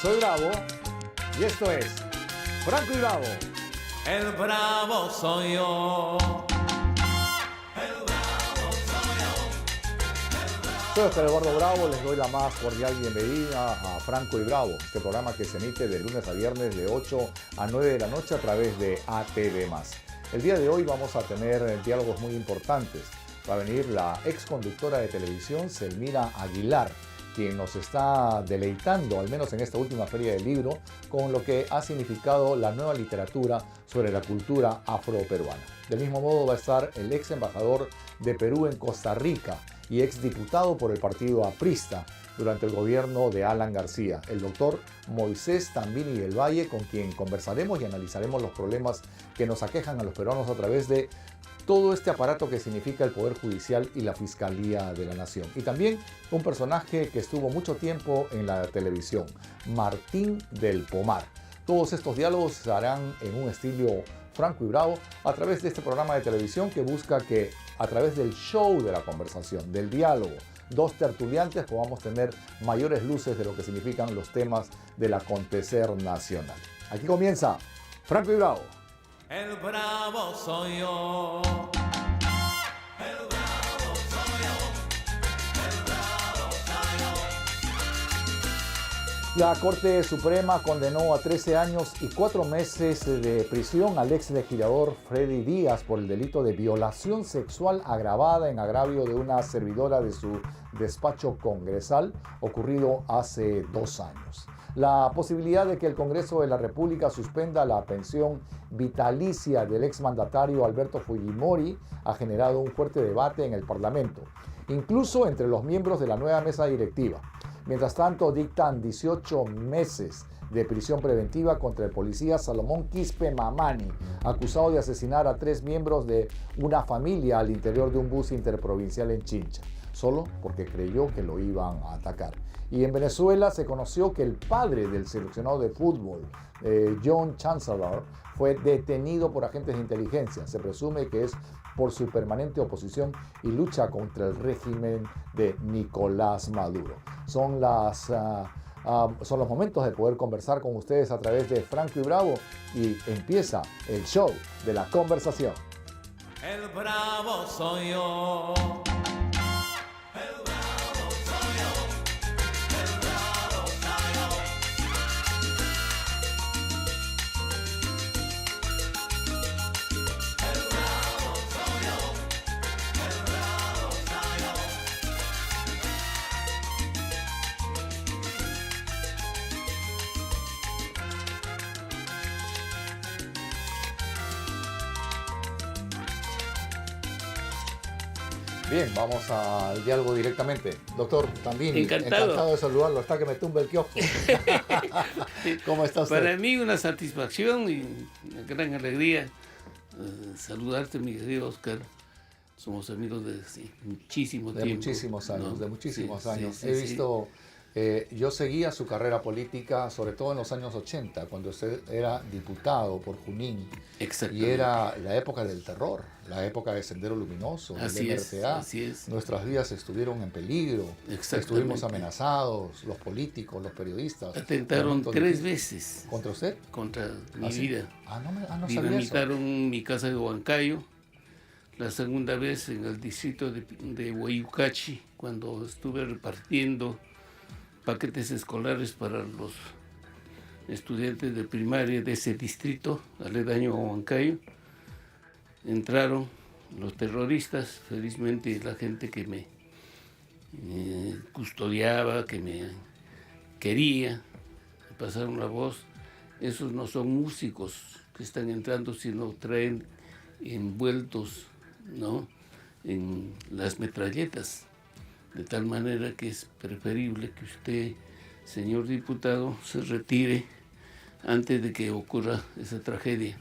Soy Bravo y esto es Franco y Bravo. El bravo soy yo. Soy Oscar Eduardo Bravo, les doy la más cordial bienvenida a Franco y Bravo, este programa que se emite de lunes a viernes de 8 a 9 de la noche a través de ATV+. El día de hoy vamos a tener diálogos muy importantes. Va a venir la ex conductora de televisión, Selmira Aguilar, quien nos está deleitando, al menos en esta última feria del libro, con lo que ha significado la nueva literatura sobre la cultura afroperuana. Del mismo modo va a estar el ex embajador de Perú en Costa Rica y ex diputado por el partido aprista durante el gobierno de Alan García, el doctor Moisés Tambini del Valle, con quien conversaremos y analizaremos los problemas que nos aquejan a los peruanos a través de todo este aparato que significa el Poder Judicial y la Fiscalía de la Nación. Y también un personaje que estuvo mucho tiempo en la televisión, Martín del Pomar. Todos estos diálogos se harán en un estilo Franco y Bravo a través de este programa de televisión que busca que a través del show de la conversación, del diálogo, dos tertuliantes podamos tener mayores luces de lo que significan los temas del acontecer nacional. Aquí comienza Franco y Bravo. El bravo soy yo. El bravo soy yo. El bravo soy yo. La Corte Suprema condenó a 13 años y 4 meses de prisión al ex legislador Freddy Díaz por el delito de violación sexual agravada en agravio de una servidora de su despacho congresal, ocurrido hace 2 años. La posibilidad de que el Congreso de la República suspenda la pensión vitalicia del exmandatario Alberto Fujimori ha generado un fuerte debate en el Parlamento, incluso entre los miembros de la nueva mesa directiva. Mientras tanto, dictan 18 meses de prisión preventiva contra el policía Salomón Quispe Mamani, acusado de asesinar a 3 miembros de una familia al interior de un bus interprovincial en Chincha, solo porque creyó que lo iban a atacar. Y en Venezuela se conoció que el padre del seleccionado de fútbol, John Chancellor, fue detenido por agentes de inteligencia. Se presume que es por su permanente oposición y lucha contra el régimen de Nicolás Maduro. Son los momentos de poder conversar con ustedes a través de Franco y Bravo y empieza el show de la conversación. El bravo soy yo. Bien, vamos al diálogo directamente. Doctor Tambini, encantado de saludarlo, hasta que me tumbe el kiosco. ¿Cómo está usted? Para mí una satisfacción y una gran alegría saludarte, mi querido Oscar. Somos amigos de muchísimo tiempo. Muchísimos años, ¿no? De muchísimos años. Sí, He visto, yo seguía su carrera política, sobre todo en los años 80, cuando usted era diputado por Junín. Y era la época del terror, la época de Sendero Luminoso, así del MRTA. Así es. Nuestras vidas estuvieron en peligro, estuvimos amenazados, los políticos, los periodistas. Atentaron 3 veces. ¿Contra usted? Contra mi ¿Ah, sí? vida. No sabía eso. Dinamitaron mi casa de Huancayo. La segunda vez en el distrito de Huayucachi, cuando estuve repartiendo paquetes escolares para los estudiantes de primaria de ese distrito, aledaño a Huancayo. Entraron los terroristas, felizmente la gente que me custodiaba, que me quería, me pasaron la voz. Esos no son músicos que están entrando, sino traen envueltos, ¿no?, en las metralletas, de tal manera que es preferible que usted, señor diputado, se retire antes de que ocurra esa tragedia.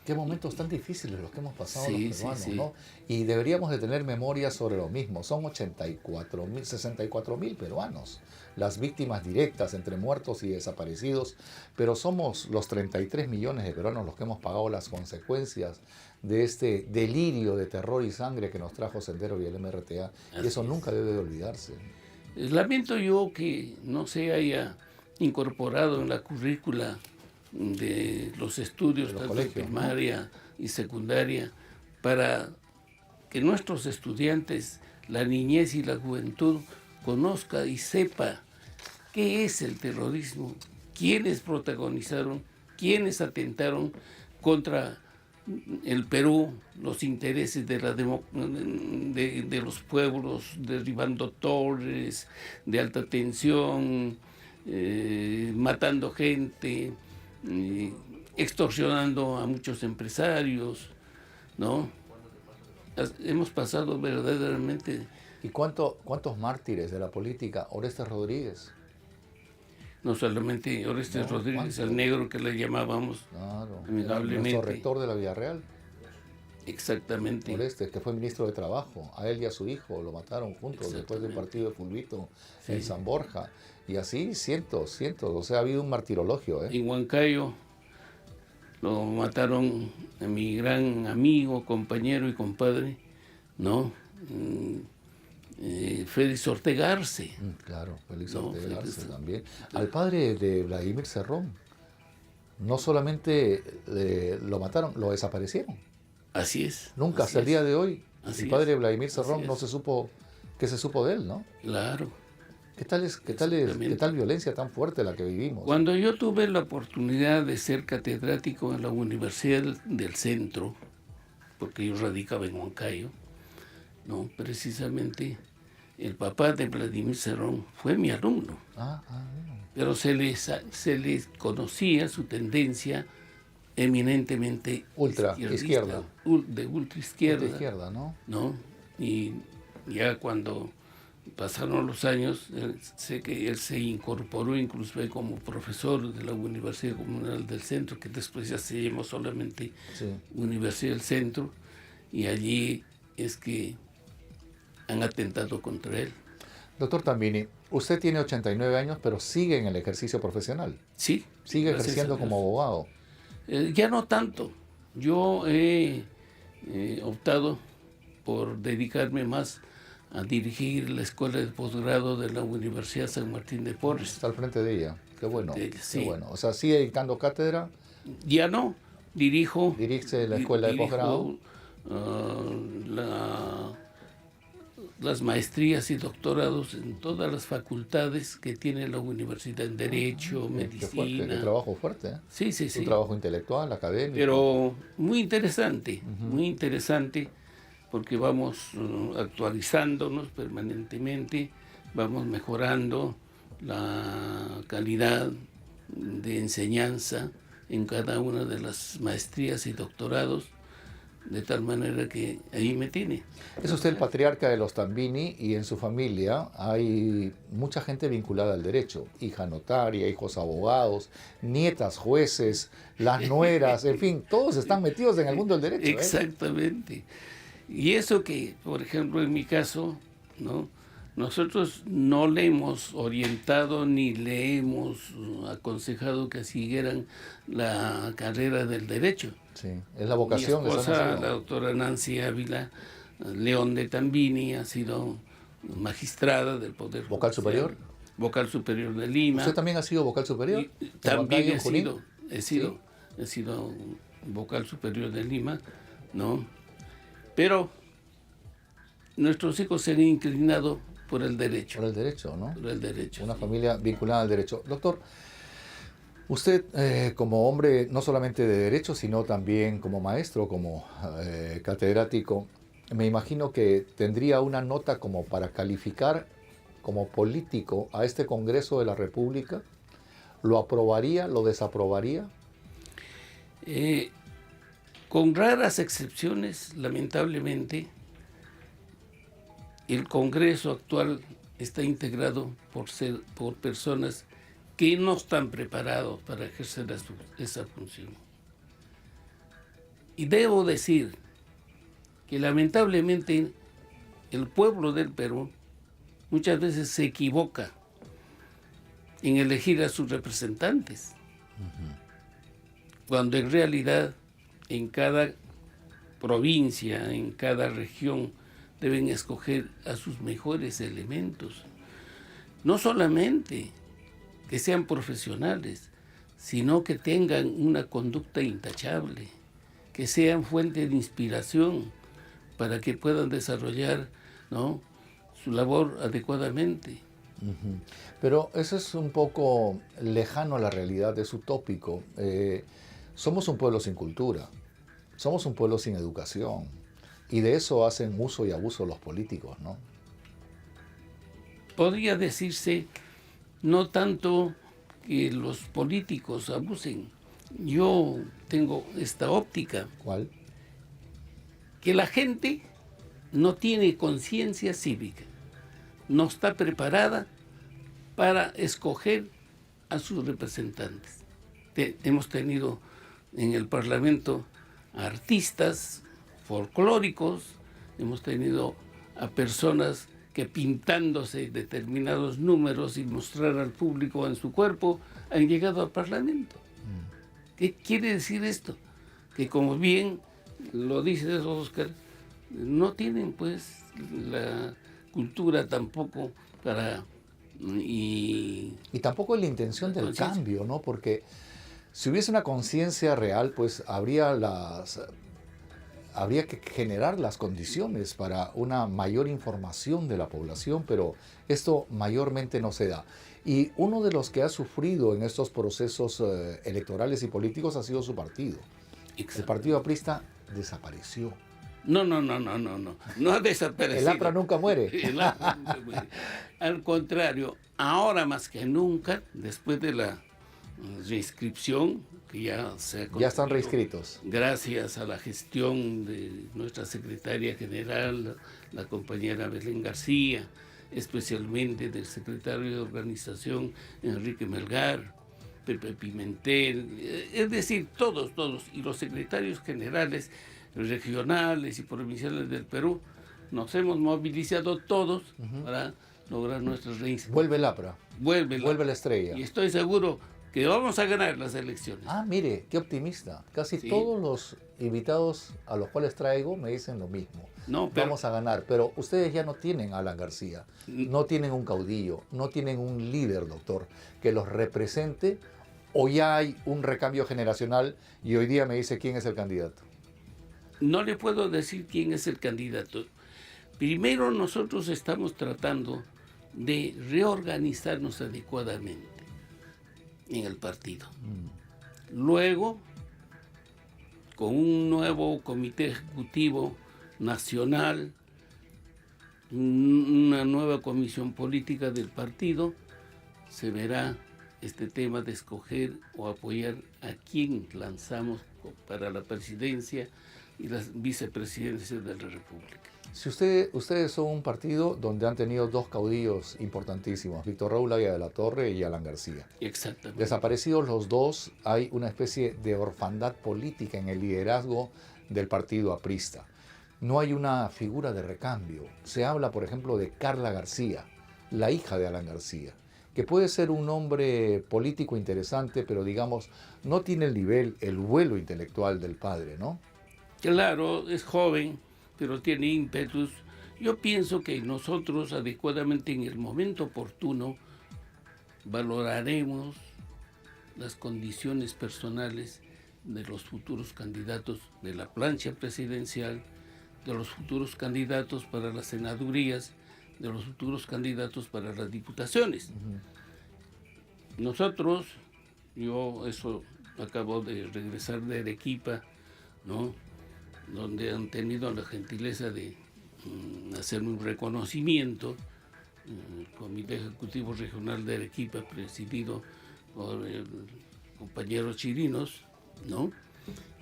Qué momentos tan difíciles los que hemos pasado Sí, los peruanos, sí. ¿no? Y deberíamos de tener memoria sobre lo mismo. Son 64.000 peruanos las víctimas directas entre muertos y desaparecidos, pero somos los 33 millones de peruanos los que hemos pagado las consecuencias de este delirio de terror y sangre que nos trajo Sendero y el MRTA, y eso nunca debe de olvidarse. Lamento yo que no se haya incorporado en la currícula de los estudios, De los tanto de colegios, ¿no? primaria y secundaria, para que nuestros estudiantes, la niñez y la juventud, conozca y sepa qué es el terrorismo, quiénes protagonizaron, quiénes atentaron contra el Perú, los intereses de los pueblos, derribando torres de alta tensión, matando gente, extorsionando a muchos empresarios, ¿no? Hemos pasado verdaderamente. ¿Y cuántos mártires de la política? Orestes Rodríguez. No solamente Orestes Rodríguez, ¿cuánto? al negro que le llamábamos, Claro. amigablemente. Nuestro rector de la Villarreal, Exactamente. Orestes, que fue ministro de Trabajo. A él y a su hijo lo mataron juntos después del partido de Fulvito en San Borja. Y así cientos. O sea, ha habido un martirologio, ¿eh? En Huancayo lo mataron a mi gran amigo, compañero y compadre, ¿no? Félix Ortega Arce. Claro, Félix No, Ortega Félix. Arce también. Al padre de Vladimir Cerrón, no solamente lo mataron, lo desaparecieron. Así es. Nunca, así hasta el es. día de hoy, Así el padre es. de Vladimir Cerrón Así no es. se supo qué se supo de él, ¿no? Claro. ¿Qué tal violencia tan fuerte la que vivimos? Cuando yo tuve la oportunidad de ser catedrático en la Universidad del Centro, porque yo radicaba en Huancayo, ¿no? Precisamente el papá de Vladimir Cerrón fue mi alumno, pero se les conocía su tendencia eminentemente Ultra izquierdista, izquierda. de ultra izquierda, De izquierda, ¿no? ¿no? Y ya cuando pasaron los años, sé que él se incorporó incluso como profesor de la Universidad Comunal del Centro, que después ya se llamó solamente Sí. Universidad del Centro, y allí es que han atentado contra él. Doctor Tambini, usted tiene 89 años, pero sigue en el ejercicio profesional. Sí. Sigue gracias ejerciendo a Dios. como abogado. Ya no tanto. Yo he optado por dedicarme más a dirigir la escuela de posgrado de la Universidad San Martín de Porres. Está al frente de ella. Qué bueno. De ella, Qué sí. bueno. O sea, sigue dictando cátedra, Ya no, dirijo. dirige la escuela de dirijo, posgrado. Las maestrías y doctorados en todas las facultades que tiene la universidad, en Derecho, Qué fuerte, qué Medicina. trabajo fuerte. ¿eh? Sí, sí, Un sí. trabajo intelectual, académico. Pero muy interesante, porque vamos actualizándonos permanentemente, vamos mejorando la calidad de enseñanza en cada una de las maestrías y doctorados, de tal manera que ahí me tiene. Es usted el patriarca de los Tambini y en su familia hay mucha gente vinculada al derecho. Hija notaria, hijos abogados, nietas jueces, las nueras, en fin, todos están metidos en el mundo del derecho. ¿eh? Exactamente. Y eso que, por ejemplo, en mi caso, ¿no? Nosotros no le hemos orientado ni le hemos aconsejado que siguieran la carrera del derecho. Sí, es la vocación Mi de esposa, San la Nazario. doctora Nancy Ávila León de Tambini, ha sido magistrada del Poder ¿Vocal Judicial, superior? Vocal superior de Lima. ¿Usted también ha sido vocal superior? Y ¿En también Huancayo, en Junín? he sido vocal superior de Lima, ¿no? Pero nuestros hijos se han inclinado por el derecho. Por el derecho, ¿no? Por el derecho. Una sí. familia vinculada al derecho. Doctor, usted como hombre no solamente de derecho, sino también como maestro, como catedrático, me imagino que tendría una nota como para calificar como político a este Congreso de la República. ¿Lo aprobaría? ¿Lo desaprobaría? Con raras excepciones, lamentablemente, el Congreso actual está integrado por personas que no están preparados para ejercer esa función. Y debo decir que lamentablemente el pueblo del Perú muchas veces se equivoca en elegir a sus representantes, cuando en realidad en cada provincia, en cada región, deben escoger a sus mejores elementos. No solamente que sean profesionales, sino que tengan una conducta intachable, que sean fuente de inspiración para que puedan desarrollar, ¿no?, su labor adecuadamente. Pero eso es un poco lejano a la realidad, es utópico. Somos un pueblo sin cultura, somos un pueblo sin educación, y de eso hacen uso y abuso los políticos, ¿no? Podría decirse no tanto que los políticos abusen. Yo tengo esta óptica. ¿Cuál? Que la gente no tiene conciencia cívica, no está preparada para escoger a sus representantes. Hemos tenido en el Parlamento a artistas folclóricos, hemos tenido a personas que pintándose determinados números y mostrar al público en su cuerpo han llegado al Parlamento. ¿Qué quiere decir esto? Que como bien lo dice Oscar, no tienen pues la cultura tampoco para... Y tampoco la intención del cambio, ¿no? Porque si hubiese una conciencia real, pues habría que generar las condiciones para una mayor información de la población, pero esto mayormente no se da. Y uno de los que ha sufrido en estos procesos electorales y políticos ha sido su partido. Exacto. El Partido Aprista desapareció. No ha desaparecido. El APRA nunca muere. El APRA nunca muere. Al contrario, ahora más que nunca, después de la reinscripción, que ya ya están reinscritos. Gracias a la gestión de nuestra secretaria general, la compañera Belén García, especialmente del secretario de organización Enrique Melgar, Pepe Pimentel, es decir, todos, y los secretarios generales regionales y provinciales del Perú, nos hemos movilizado todos para lograr nuestras reinscripciones. Vuelve el APRA. Vuelve la estrella. Y estoy seguro que vamos a ganar las elecciones. Ah, mire, qué optimista. Casi Sí. todos los invitados a los cuales traigo me dicen lo mismo. Pero vamos a ganar, pero ustedes ya no tienen a Alan García, no tienen un caudillo, no tienen un líder, doctor, que los represente, o ya hay un recambio generacional y hoy día me dice quién es el candidato. no le puedo decir quién es el candidato. Primero nosotros estamos tratando de reorganizarnos adecuadamente en el partido. Luego, con un nuevo comité ejecutivo nacional, una nueva comisión política del partido, se verá este tema de escoger o apoyar a quién lanzamos para la presidencia y las vicepresidencias de la República. Si ustedes son un partido donde han tenido dos caudillos importantísimos, Víctor Raúl Aya de la Torre y Alan García. Exactamente. Desaparecidos los dos, hay una especie de orfandad política en el liderazgo del partido aprista. No hay una figura de recambio. Se habla, por ejemplo, de Carla García, la hija de Alan García, que puede ser un hombre político interesante, pero digamos, no tiene el nivel, el vuelo intelectual del padre, ¿no? Claro, es joven, pero tiene ímpetus. Yo pienso que nosotros adecuadamente en el momento oportuno valoraremos las condiciones personales de los futuros candidatos de la plancha presidencial, de los futuros candidatos para las senadurías, de los futuros candidatos para las diputaciones. Nosotros, yo acabo de regresar de Arequipa, ¿no?, donde han tenido la gentileza de hacer un reconocimiento, el Comité Ejecutivo Regional de Arequipa, presidido por el compañero Chirinos, ¿no?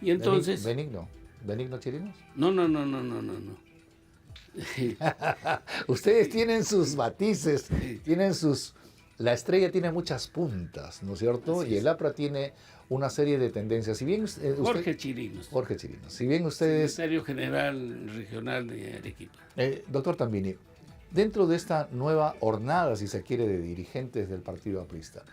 Y entonces... ¿Benigno Chirinos? No. Ustedes tienen sus matices, tienen sus... La estrella tiene muchas puntas, ¿no es cierto? Así y es. el APRA tiene una serie de tendencias. Si bien Jorge Chirinos, si bien ustedes... secretario general regional de Arequipa. Doctor Tambini, dentro de esta nueva hornada, si se quiere, de dirigentes del Partido Aprista,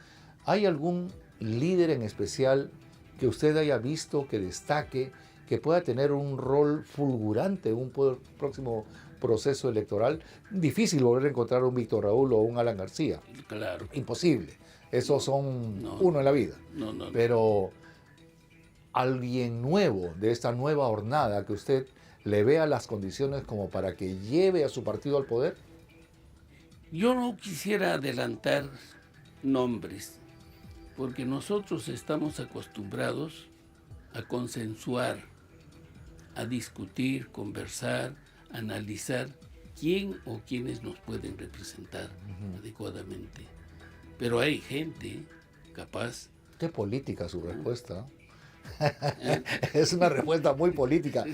¿hay algún líder en especial que usted haya visto, que destaque, que pueda tener un rol fulgurante en un próximo proceso electoral? Difícil volver a encontrar un Víctor Raúl o un Alan García. Claro. Imposible. Esos son no. uno en la vida. No, no, no. Pero alguien nuevo de esta nueva hornada que usted le vea las condiciones como para que lleve a su partido al poder. Yo no quisiera adelantar nombres, porque nosotros estamos acostumbrados a consensuar, a discutir, conversar, analizar quién o quiénes nos pueden representar adecuadamente. Pero hay gente capaz. Qué política su respuesta. Es una respuesta muy política.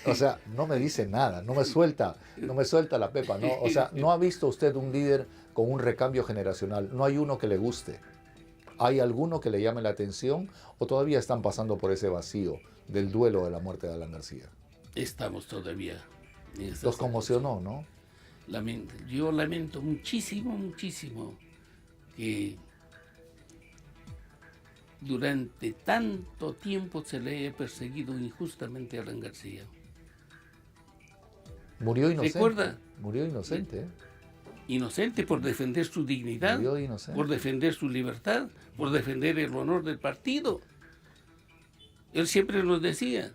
O sea, no me dice nada, no me suelta la pepa, ¿no? O sea, ¿no ha visto usted un líder con un recambio generacional? ¿No hay uno que le guste? ¿Hay alguno que le llame la atención o todavía están pasando por ese vacío del duelo de la muerte de Alan García? Estamos todavía en esa Los conmocionó, ¿no? Yo lamento muchísimo, muchísimo que durante tanto tiempo se le haya perseguido injustamente a Alan García. Murió inocente. ¿Recuerda? Murió inocente. Inocente por defender su dignidad, Murió inocente. por defender su libertad, por defender el honor del partido. Él siempre nos decía,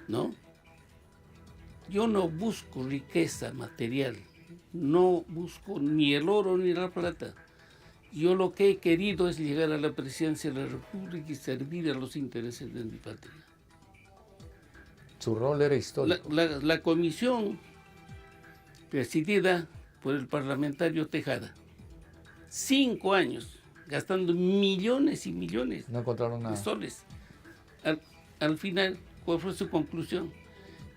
¿no? Yo no busco riqueza material, no busco ni el oro ni la plata. Yo lo que he querido es llegar a la presidencia de la República y servir a los intereses de mi patria. Su rol era histórico. La comisión presidida por el parlamentario Tejada, 5 años, gastando millones y millones No encontraron de nada. soles. Al final, ¿cuál fue su conclusión?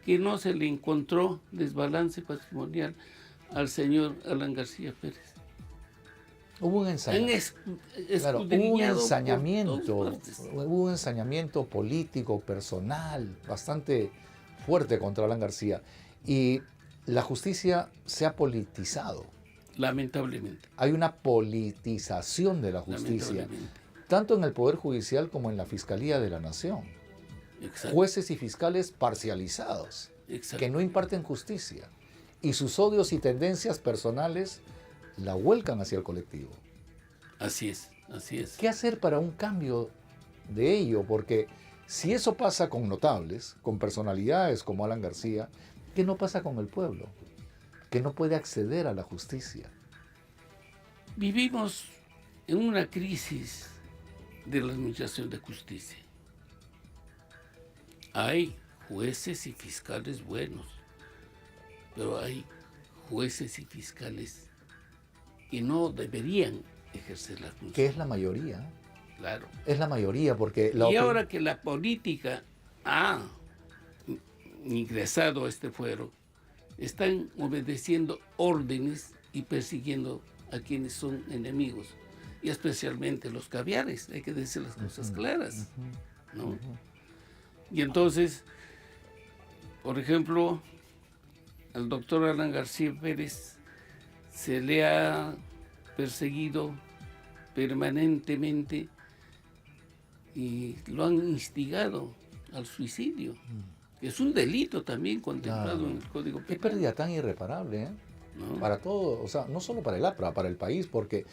Que no se le encontró desbalance patrimonial al señor Alan García Pérez. Hubo un ensañamiento. Claro, hubo un ensañamiento político, personal, bastante fuerte contra Alan García. Y la justicia se ha politizado. Lamentablemente. Hay una politización de la justicia, tanto en el Poder Judicial como en la Fiscalía de la Nación. Exacto. Jueces y fiscales parcializados, Exacto. que no imparten justicia. Y sus odios y tendencias personales la vuelcan hacia el colectivo. Así es, así es. ¿Qué hacer para un cambio de ello? Porque si eso pasa con notables, con personalidades como Alan García, ¿qué no pasa con el pueblo? Que no puede acceder a la justicia. Vivimos en una crisis de la administración de justicia. Hay jueces y fiscales buenos, pero hay jueces y fiscales que no deberían ejercer la función. Que es la mayoría. Claro. Es la mayoría porque... Y ahora que la política ha ingresado a este fuero, están obedeciendo órdenes y persiguiendo a quienes son enemigos, y especialmente los caviares, hay que decir las cosas claras, ¿no? Y entonces, por ejemplo, al doctor Alan García Pérez se le ha perseguido permanentemente y lo han instigado al suicidio. Es un delito también contemplado en el Código Penal. Qué pérdida tan irreparable, ¿eh? ¿No? Para todo, o sea, no solo para el APRA, para el país, porque,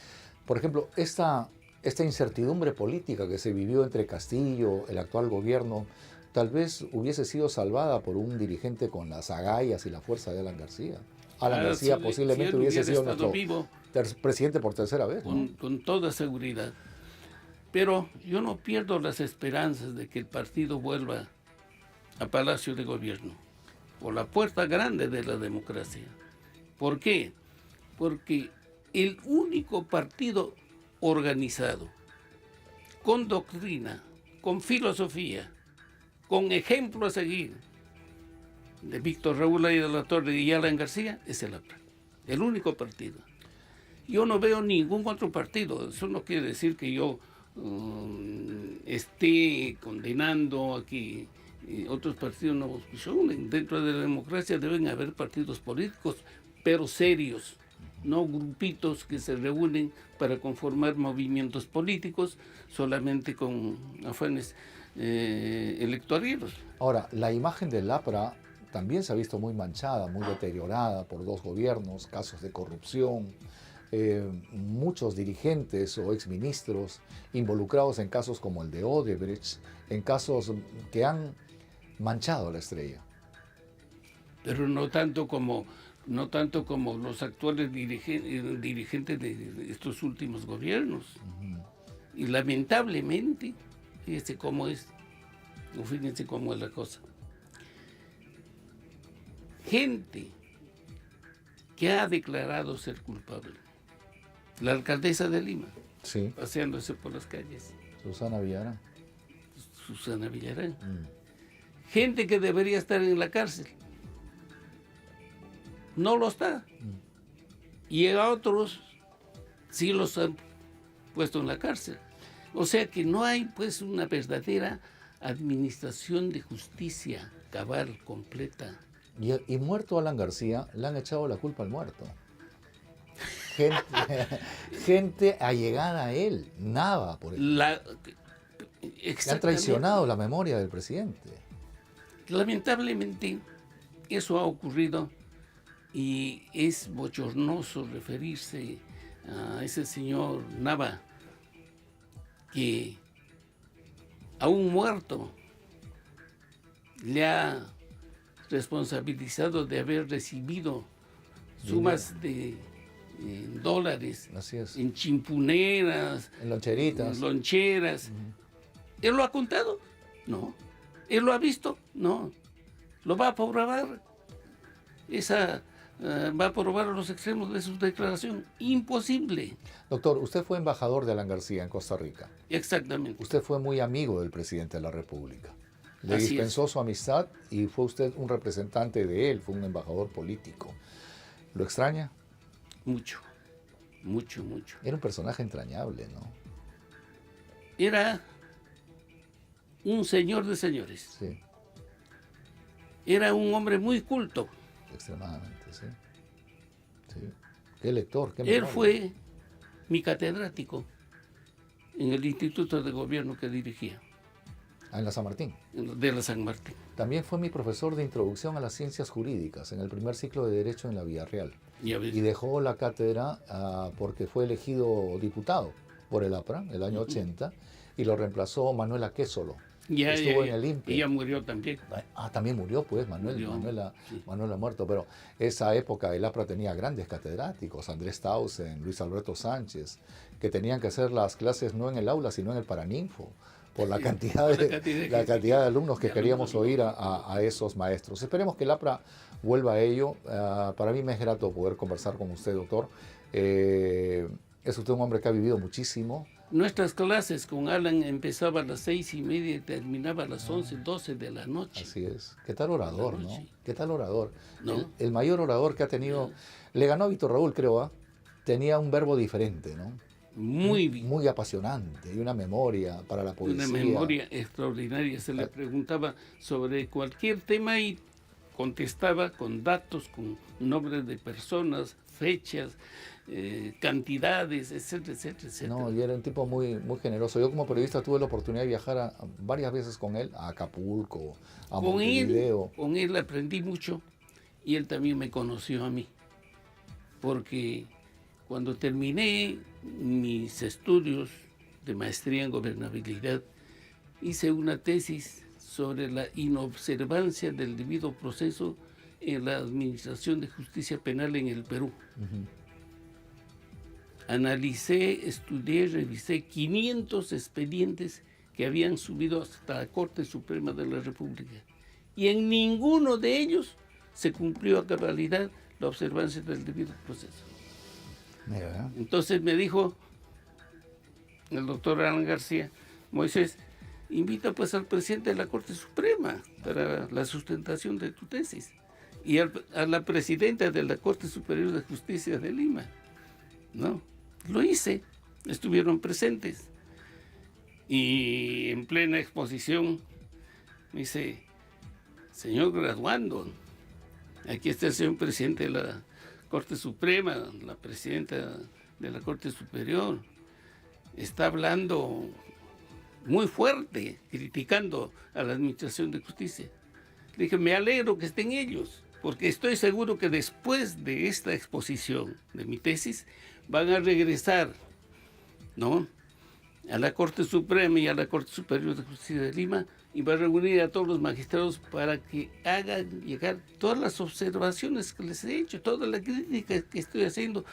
por ejemplo, esta incertidumbre política que se vivió entre Castillo, el actual gobierno, tal vez hubiese sido salvada por un dirigente con las agallas y la fuerza de Alan García. Alan García posiblemente hubiese sido nuestro presidente por tercera vez, ¿no? Con toda seguridad. Pero yo no pierdo las esperanzas de que el partido vuelva a Palacio de Gobierno, por la puerta grande de la democracia. ¿Por qué? Porque el único partido organizado, con doctrina, con filosofía, con ejemplo a seguir, de Víctor Raúl Ayala de la Torre y Alan García, es el APRA. El único partido. Yo no veo ningún otro partido. Eso no quiere decir que yo esté condenando a que otros partidos no son. Dentro de la democracia deben haber partidos políticos, pero serios, no grupitos que se reúnen para conformar movimientos políticos solamente con afanes electorales. Ahora, la imagen del APRA también se ha visto muy manchada, muy deteriorada por 2 gobiernos, casos de corrupción, muchos dirigentes o exministros involucrados en casos como el de Odebrecht, en casos que han manchado la estrella. Pero no tanto como los actuales dirigentes de estos últimos gobiernos. Y lamentablemente, fíjense cómo es la cosa. Gente que ha declarado ser culpable. La alcaldesa de Lima, Sí, paseándose por las calles. Susana Villarán. Susana Villarán. Gente que debería estar en la cárcel. No lo está. Y a otros sí los han puesto en la cárcel. O sea que no hay pues una verdadera administración de justicia cabal, completa. Y muerto Alan García, le han echado la culpa al muerto. Gente, gente allegada a él, nada por él. Le han traicionado la memoria del presidente. Lamentablemente, eso ha ocurrido y es bochornoso referirse a ese señor Nava, que a un muerto le ha responsabilizado de haber recibido sumas de dólares Así es. en chimpuneras, En loncheritas. en loncheras. ¿Él lo ha contado? No. ¿Él lo ha visto? No. ¿Lo va a probar? ¿Va a probar los extremos de su declaración? Imposible. Doctor, usted fue embajador de Alan García en Costa Rica. Exactamente. Usted fue muy amigo del presidente de la República. Le Así dispensó su amistad y fue usted un representante de él, fue un embajador político. ¿Lo extraña? Mucho, mucho, mucho. Era un personaje entrañable, ¿no? Era un señor de señores. Sí, Era un hombre muy culto. extremadamente, sí. Sí. Qué lector, qué Él memoria. fue mi catedrático en el Instituto de Gobierno que dirigía, Ah, en la San Martín. de la San Martín. También fue mi profesor de introducción a las ciencias jurídicas en el primer ciclo de Derecho en la Villarreal. Ya ves. Y dejó la cátedra porque fue elegido diputado por el APRA el año 80 y lo reemplazó Manuel Aquésolo. Estuvo en el INPE. Ella murió también. También murió pues Murió, Manuel sí. ha muerto, pero esa época el APRA tenía grandes catedráticos, Andrés Tausen, Luis Alberto Sánchez, que tenían que hacer las clases no en el aula, sino en el Paraninfo, por la cantidad de alumnos que queríamos oír a esos maestros. Esperemos que el APRA vuelva a ello. Para mí me es grato poder conversar con usted, doctor. Es usted un hombre que ha vivido muchísimo. Nuestras clases con Alan empezaban a las 6:30 y terminaba a las 11, 12 de la noche. Así es. ¿Qué tal orador, no? ¿Qué tal orador? ¿No? El mayor orador que ha tenido, le ganó a Víctor Raúl, creo, tenía un verbo diferente, ¿no? Muy apasionante y una memoria para la poesía. Una memoria extraordinaria. Se le preguntaba sobre cualquier tema y contestaba con datos, con nombres de personas, fechas, cantidades, etcétera, etcétera, etcétera. No, y era un tipo muy, muy generoso. Yo como periodista tuve la oportunidad de viajar varias veces con él, a Acapulco, a Montevideo. Con él aprendí mucho y él también me conoció a mí. Porque cuando terminé mis estudios de maestría en gobernabilidad, hice una tesis sobre la inobservancia del debido proceso en la administración de justicia penal en el Perú. Analicé, estudié, revisé 500 expedientes que habían subido hasta la Corte Suprema de la República. Y en ninguno de ellos se cumplió a cabalidad la observancia del debido proceso. Mira, Entonces me dijo el doctor Alan García: Moisés, invita pues al presidente de la Corte Suprema para la sustentación de tu tesis y a la presidenta de la Corte Superior de Justicia de Lima. ¿No? Lo hice, estuvieron presentes y en plena exposición me dice: señor graduando, aquí está el señor presidente de la Corte Suprema, la presidenta de la Corte Superior, está hablando muy fuerte, criticando a la Administración de Justicia. Le dije: me alegro que estén ellos, porque estoy seguro que después de esta exposición de mi tesis van a regresar, ¿no?, a la Corte Suprema y a la Corte Superior de Justicia de Lima y va a reunir a todos los magistrados para que hagan llegar todas las observaciones que les he hecho, toda la crítica que estoy haciendo,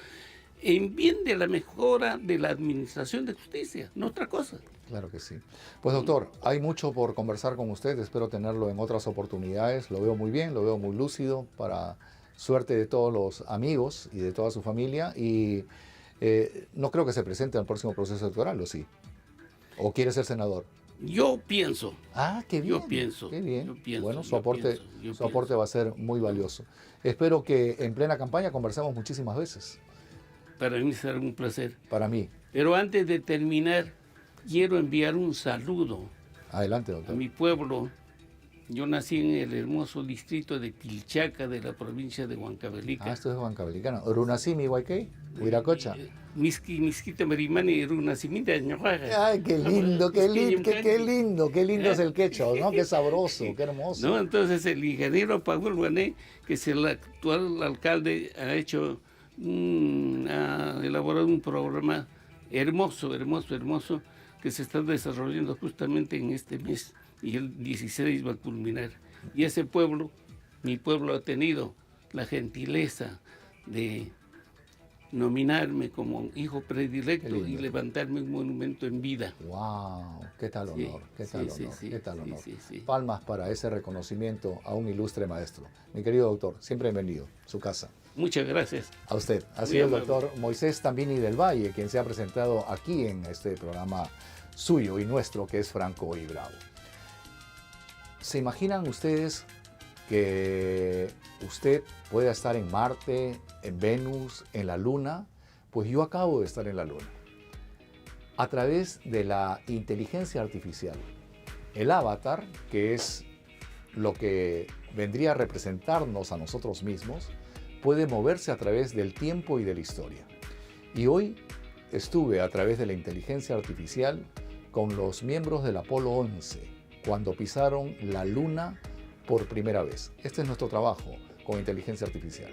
en bien de la mejora de la administración de justicia, no otra cosa. Claro que sí. Pues doctor, hay mucho por conversar con usted, espero tenerlo en otras oportunidades, lo veo muy bien, lo veo muy lúcido, para suerte de todos los amigos y de toda su familia, y no creo que se presente al próximo proceso electoral, ¿o sí? ¿O quiere ser senador? Yo pienso. Ah, qué bien. Yo pienso. Qué bien. Yo pienso, bueno, su yo aporte, pienso, su aporte va a ser muy valioso. Espero que en plena campaña conversemos muchísimas veces. Para mí será un placer. Para mí. Pero antes de terminar, quiero enviar un saludo Adelante, a doctor. mi pueblo. Yo nací en el hermoso distrito de Quilchaca, de la provincia de Huancavelica. Ah, esto es Huancavelica. Runasimi, Huayquey, Huiracocha. Misquita Marimani, Runasimi, Añojaja. Ay, qué lindo, qué lindo es el quechua, ¿no? Qué sabroso, qué hermoso. ¿No? Entonces el ingeniero Paul Guané, que es el actual alcalde, ha elaborado un programa hermoso, que se está desarrollando justamente en este mes, y el 16 va a culminar. Y ese pueblo, mi pueblo, ha tenido la gentileza de nominarme como hijo predilecto y levantarme un monumento en vida. ¡Wow! ¡Qué tal honor! ¡Qué tal honor! ¡Qué tal honor! Sí. Palmas para ese reconocimiento a un ilustre maestro. Mi querido doctor, siempre bienvenido, su casa. Muchas gracias. A usted. Ha sido el doctor Moisés Tambini del Valle, quien se ha presentado aquí en este programa suyo y nuestro, que es Franco y Bravo. ¿Se imaginan ustedes que usted pueda estar en Marte, en Venus, en la Luna? Pues yo acabo de estar en la Luna. A través de la inteligencia artificial, el avatar, que es lo que vendría a representarnos a nosotros mismos, puede moverse a través del tiempo y de la historia. Y hoy estuve a través de la inteligencia artificial con los miembros del Apolo 11, cuando pisaron la Luna por primera vez. Este es nuestro trabajo con inteligencia artificial.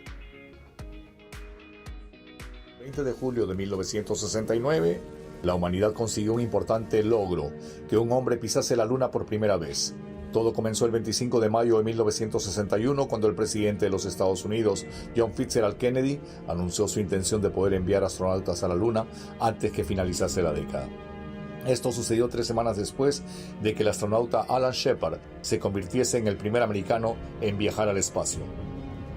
20 de julio de 1969, la humanidad consiguió un importante logro, que un hombre pisase la Luna por primera vez. Todo comenzó el 25 de mayo de 1961, cuando el presidente de los Estados Unidos, John Fitzgerald Kennedy, anunció su intención de poder enviar astronautas a la Luna antes que finalizase la década. Esto sucedió 3 semanas después de que el astronauta Alan Shepard se convirtiese en el primer americano en viajar al espacio.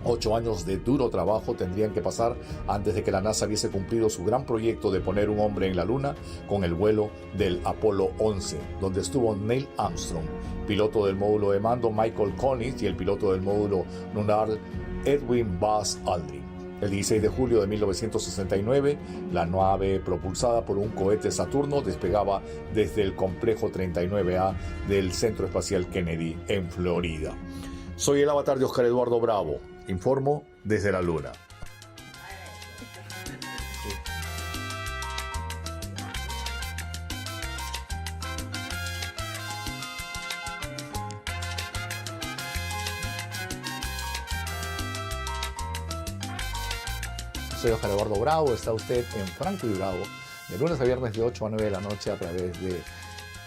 8 años de duro trabajo tendrían que pasar antes de que la NASA hubiese cumplido su gran proyecto de poner un hombre en la Luna con el vuelo del Apolo 11, donde estuvo Neil Armstrong, piloto del módulo de mando Michael Collins y el piloto del módulo lunar Edwin Buzz Aldrin. El 16 de julio de 1969, la nave propulsada por un cohete Saturno despegaba desde el complejo 39A del Centro Espacial Kennedy en Florida. Soy el avatar de Oscar Eduardo Bravo. Informo desde la Luna. Soy Oscar Eduardo Bravo, está usted en Franco y Bravo, de lunes a viernes de 8 a 9 de la noche a través de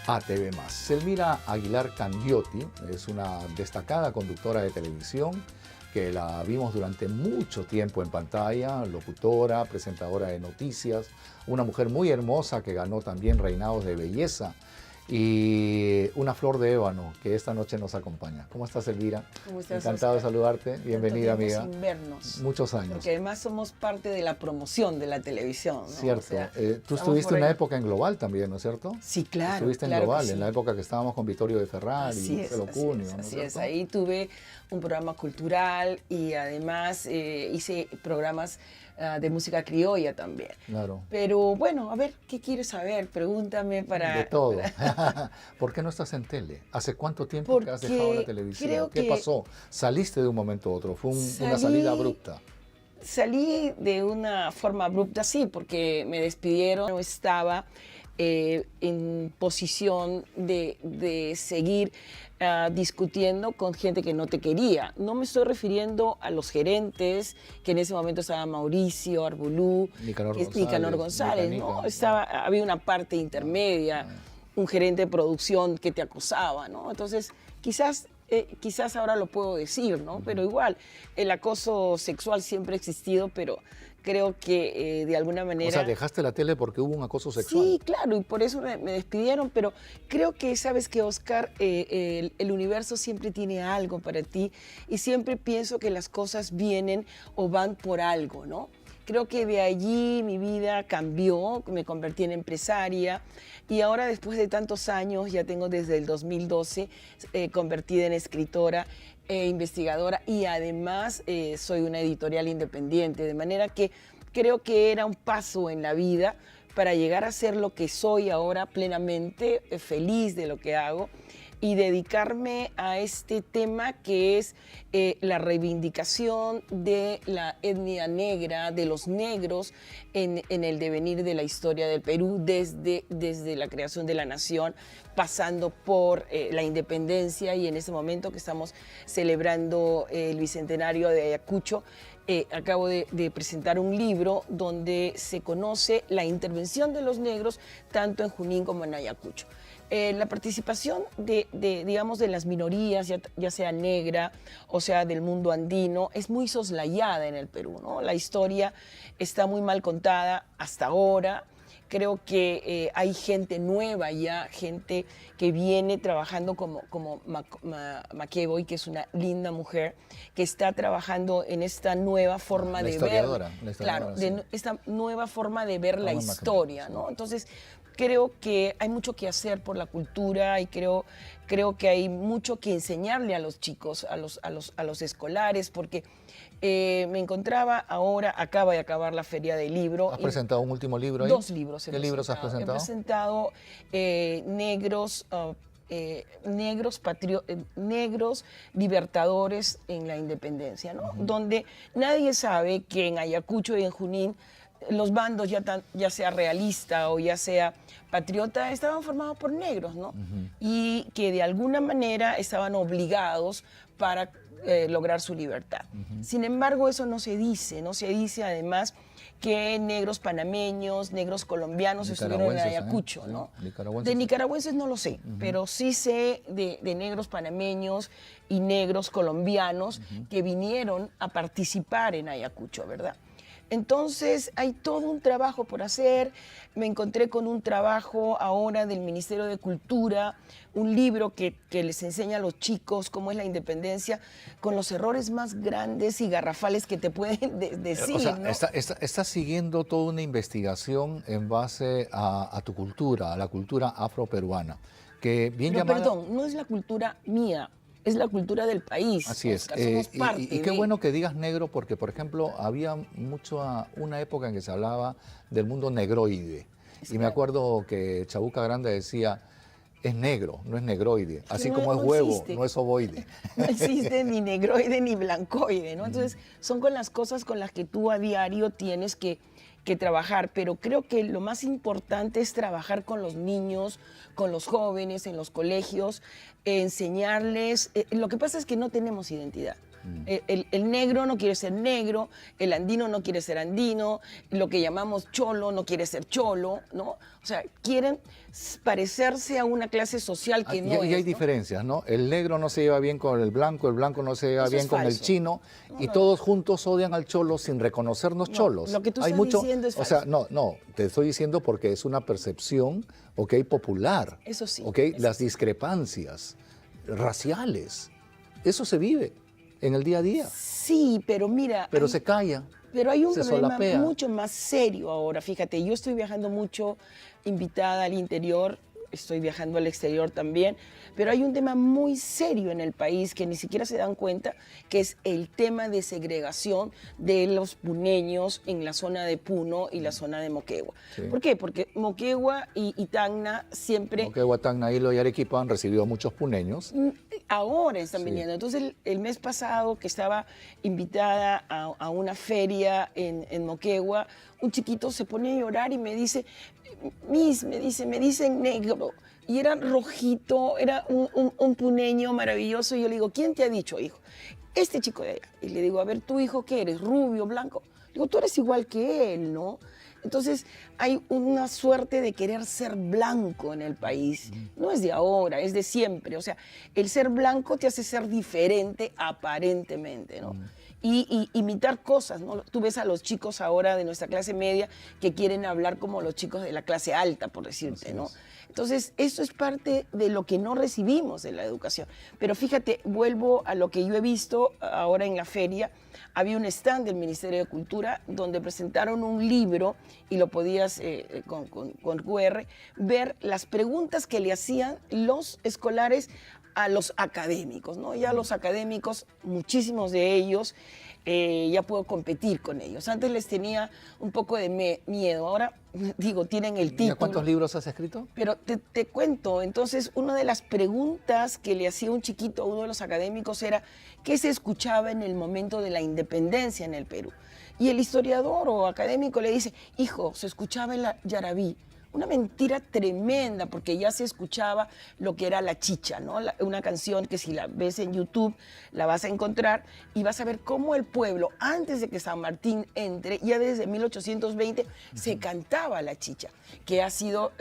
ATV+. Selmira Aguilar Candiotti es una destacada conductora de televisión que la vimos durante mucho tiempo en pantalla, locutora, presentadora de noticias, una mujer muy hermosa que ganó también reinados de belleza, y una flor de ébano que esta noche nos acompaña. ¿Cómo estás, Elvira? ¿Cómo estás, Encantado Oscar? de saludarte. Bienvenida, amiga. Sin vernos. Muchos años. Porque además somos parte de la promoción de la televisión, ¿no? Cierto. O sea, Tú estamos estuviste por una ahí. época en Global también, ¿no es cierto? Sí, claro. Estuviste en claro Global, que sí. en la época que estábamos con Vittorio de Ferrari, Así es, Marcelo así Cunio, es, ¿no es así es. cierto? Ahí tuve un programa cultural y además hice programas de música criolla también. Claro. Pero bueno, a ver, ¿qué quieres saber? Pregúntame para... De todo. ¿Por qué no estás en tele? ¿Hace cuánto tiempo que has Porque dejado la televisión? creo ¿Qué que pasó? Saliste de un momento a otro, fue una salí- salida abrupta. Salí de una forma abrupta, sí, porque me despidieron, no estaba, en posición de seguir discutiendo con gente que no te quería. No me estoy refiriendo a los gerentes, que en ese momento estaba Mauricio Arbulú, Nicanor González, ¿no? Había una parte intermedia, un gerente de producción que te acosaba, ¿no? Entonces, quizás ahora lo puedo decir, ¿no? Pero igual, el acoso sexual siempre ha existido, pero creo que de alguna manera... O sea, dejaste la tele porque hubo un acoso sexual. Sí, claro, y por eso me despidieron, pero creo que, ¿sabes qué, Oscar? El universo siempre tiene algo para ti y siempre pienso que las cosas vienen o van por algo, ¿no? Creo que de allí mi vida cambió, me convertí en empresaria y ahora después de tantos años, ya tengo desde el 2012, convertida en escritora, investigadora y además soy una editorial independiente, de manera que creo que era un paso en la vida para llegar a ser lo que soy ahora plenamente feliz de lo que hago y dedicarme a este tema que es la reivindicación de la etnia negra, de los negros en el devenir de la historia del Perú desde la creación de la nación, pasando por la independencia y en este momento que estamos celebrando el bicentenario de Ayacucho, acabo de presentar un libro donde se conoce la intervención de los negros tanto en Junín como en Ayacucho. La participación digamos, de las minorías, ya sea negra o sea del mundo andino, es muy soslayada en el Perú, ¿no? La historia está muy mal contada hasta ahora. Creo que hay gente nueva ya, gente que viene trabajando como Maqueboy, que es una linda mujer, que está trabajando en esta nueva forma de ver. Claro, sí. Esta nueva forma de ver la historia, ¿no? Entonces, creo que hay mucho que hacer por la cultura y creo que hay mucho que enseñarle a los chicos, a los escolares, porque me encontraba ahora, acaba de acabar la Feria del Libro. ¿Has presentado un último libro ahí? 2 libros. ¿Qué libros has presentado? He presentado negros libertadores en la independencia, ¿no? Donde nadie sabe que en Ayacucho y en Junín los bandos, ya sea realista o ya sea patriota, estaban formados por negros, ¿no? Y que de alguna manera estaban obligados para lograr su libertad. Sin embargo, eso no se dice además que negros panameños, negros colombianos estuvieron en Ayacucho, ¿no? De nicaragüenses no lo sé, pero sí sé de negros panameños y negros colombianos que vinieron a participar en Ayacucho, ¿verdad? Entonces, hay todo un trabajo por hacer. Me encontré con un trabajo ahora del Ministerio de Cultura, un libro que les enseña a los chicos cómo es la independencia, con los errores más grandes y garrafales que te pueden decir. O sea, ¿no? Estás siguiendo toda una investigación en base a tu cultura, a la cultura afroperuana. Que bien Pero llamada... perdón, no es la cultura mía. Es la cultura del país. Así es. Y qué bueno que digas negro porque, por ejemplo, había una época en que se hablaba del mundo negroide. Y me acuerdo que Chabuca Grande decía, es negro, no es negroide. Así como es huevo, existe. No es ovoide. No existe ni negroide ni blancoide, ¿no? Entonces, son con las cosas con las que tú a diario tienes que trabajar, pero creo que lo más importante es trabajar con los niños, con los jóvenes, en los colegios, enseñarles. Lo que pasa es que no tenemos identidad. El negro no quiere ser negro, el andino no quiere ser andino, lo que llamamos cholo no quiere ser cholo, ¿no? O sea, quieren parecerse a una clase social que no es. Y hay diferencias, ¿no? El negro no se lleva bien con el blanco no se lleva bien con el chino, y todos juntos odian al cholo sin reconocernos cholos. Lo que tú estás diciendo es falso. O sea, te estoy diciendo porque es una percepción, popular. Eso sí. Las discrepancias raciales, eso se vive en el día a día. Sí, pero mira... Pero se calla. Pero hay un problema solapea. Mucho más serio ahora. Fíjate, yo estoy viajando mucho, invitada al interior, estoy viajando al exterior también, pero hay un tema muy serio en el país que ni siquiera se dan cuenta, que es el tema de segregación de los puneños en la zona de Puno y la zona de Moquegua. Sí. ¿Por qué? Porque Moquegua y Tacna siempre... Moquegua, Tacna, Hilo y Arequipa han recibido a muchos puneños. ahora están Sí. viniendo. Entonces, el mes pasado que estaba invitada a una feria en Moquegua, un chiquito se pone a llorar y me dice, Miss, me dicen negro. Y era rojito, era un puneño maravilloso. Y yo le digo, ¿quién te ha dicho, hijo? Este chico de allá. Y le digo, a ver, ¿tu hijo qué eres? ¿Rubio, blanco? Digo, tú eres igual que él, ¿no? Entonces hay una suerte de querer ser blanco en el país. No es de ahora, es de siempre. O sea, el ser blanco te hace ser diferente aparentemente, ¿no? Y imitar cosas, ¿no? Tú ves a los chicos ahora de nuestra clase media que quieren hablar como los chicos de la clase alta, por decirte, ¿no? Entonces, eso es parte de lo que no recibimos en la educación. Pero fíjate, vuelvo a lo que yo he visto ahora en la feria. Había un stand del Ministerio de Cultura donde presentaron un libro y lo podías, con QR, ver las preguntas que le hacían los escolares a los académicos, ¿no? Ya los académicos, muchísimos de ellos, ya puedo competir con ellos. Antes les tenía un poco de miedo, ahora, digo, tienen el título. ¿Y cuántos libros has escrito? Pero te cuento, entonces, una de las preguntas que le hacía un chiquito a uno de los académicos era ¿qué se escuchaba en el momento de la independencia en el Perú? Y el historiador o académico le dice, hijo, se escuchaba el yarabí. Una mentira tremenda, porque ya se escuchaba lo que era la chicha, ¿no? Una canción que si la ves en YouTube la vas a encontrar y vas a ver cómo el pueblo, antes de que San Martín entre, ya desde 1820 se cantaba la chicha, que ha sido